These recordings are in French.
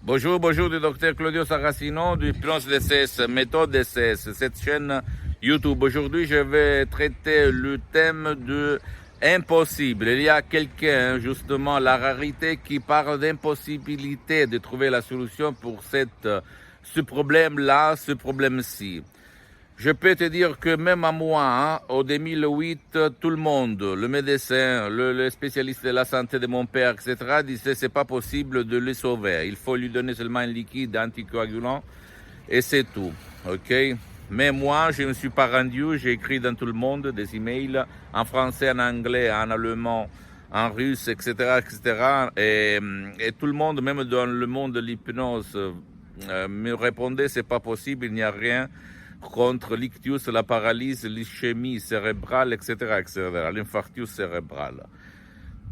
Bonjour, bonjour du docteur Claudio Saracino du Hypnose DCS, méthode DCS, cette chaîne YouTube. Aujourd'hui, je vais traiter le thème de impossible. Il y a quelqu'un, justement, la rarité qui parle d'impossibilité de trouver la solution pour ce problème-là, ce problème-ci. Je peux te dire que même à moi, au 2008, tout le monde, le médecin, le spécialiste de la santé de mon père, etc., disait c'est pas possible de le sauver. Il faut lui donner seulement un liquide anticoagulant et c'est tout. Ok? Mais moi, je ne me suis pas rendu. J'ai écrit dans tout le monde des emails en français, en anglais, en allemand, en russe, etc., etc. Et tout le monde, même dans le monde de l'hypnose, me répondait c'est pas possible, il n'y a rien contre l'ictus, la paralysie, l'ischémie cérébrale, etc., etc., l'infarctus cérébral.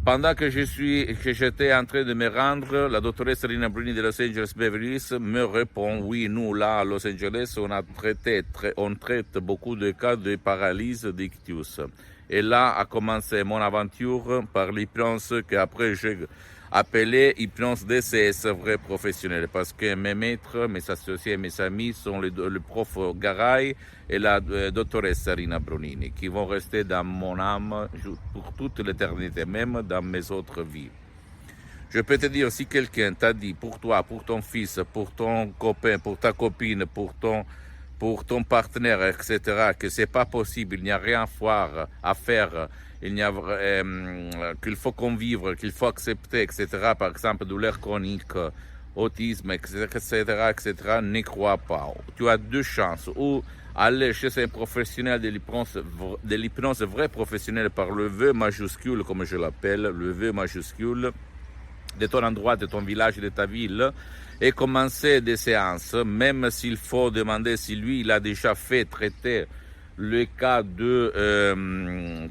Pendant que j'étais en train de me rendre, la doctoresse Rina Bruni de Los Angeles Beverly Hills me répond, oui, nous, là, à Los Angeles, on traite beaucoup de cas de paralysie d'ictus. Et là a commencé mon aventure par l'hypnose qu'après j'ai appelé hypnose DCS vrai professionnel parce que mes maîtres, mes associés, mes amis sont le prof Garay et la doctoresse Rina Bronini qui vont rester dans mon âme pour toute l'éternité, même dans mes autres vies. Je peux te dire, si quelqu'un t'a dit pour toi, pour ton fils, pour ton copain, pour ta copine, pour ton partenaire, etc., que c'est pas possible, il n'y a rien à faire, qu'il faut convivre, qu'il faut accepter, etc., par exemple, douleur chronique, autisme, etc., etc., n'y crois pas. Tu as deux chances, ou aller chez un professionnel de l'hypnose vrai professionnel par le V majuscule, comme je l'appelle, le V majuscule, de ton endroit, de ton village, de ta ville, et commencer des séances, même s'il faut demander si lui, il a déjà fait traiter le cas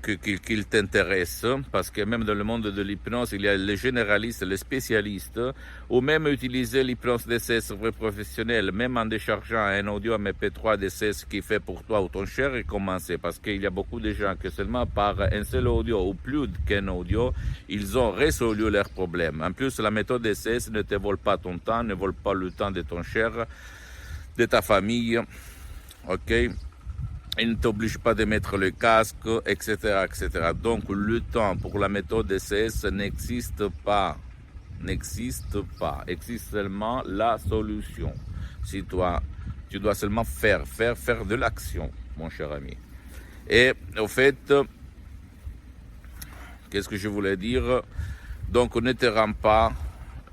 qu'il t'intéresse, parce que même dans le monde de l'hypnose, il y a les généralistes, les spécialistes, ou même utiliser l'hypnose DCS vrai professionnel, même en déchargeant un audio MP3 DCS qui fait pour toi ou ton cher, et commencer, parce qu'il y a beaucoup de gens que seulement par un seul audio ou plus qu'un audio, ils ont résolu leurs problèmes. En plus, la méthode DCS ne te vole pas ton temps, ne vole pas le temps de ton cher, de ta famille, ok? Il ne t'oblige pas de mettre le casque, etc., etc. Donc, le temps pour la méthode DCS n'existe pas. N'existe pas. Existe seulement la solution. Si toi, tu dois seulement faire de l'action, mon cher ami. Et, au fait, qu'est-ce que je voulais dire? Donc, ne te rends pas,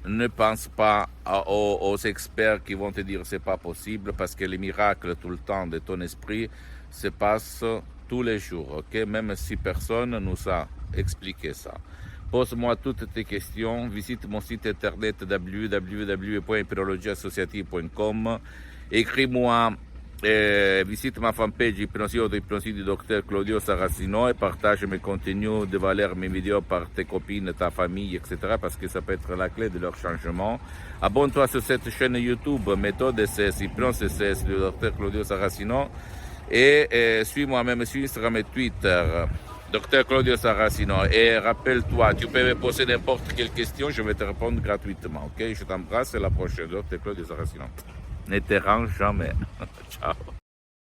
ne pense pas aux experts qui vont te dire c'est pas possible parce que les miracles tout le temps de ton esprit se passent tous les jours, ok? Même si personne nous a expliqué ça. Pose-moi toutes tes questions, visite mon site internet www.hypnologieassociative.com, écris-moi, visite ma fanpage Hypnosie du docteur Claudio Saracino et partage mes contenus de valeur, mes vidéos par tes copines, ta famille, etc. parce que ça peut être la clé de leur changement. Abonne-toi sur cette chaîne YouTube, méthode DCS, Hypnose DCS du docteur Claudio Saracino et suis-moi même sur Instagram et Twitter, docteur Claudio Saracino. Et rappelle-toi, tu peux me poser n'importe quelle question, je vais te répondre gratuitement, ok? Je t'embrasse et à la prochaine, docteur Claudio Saracino. Ne te rends jamais. Ciao.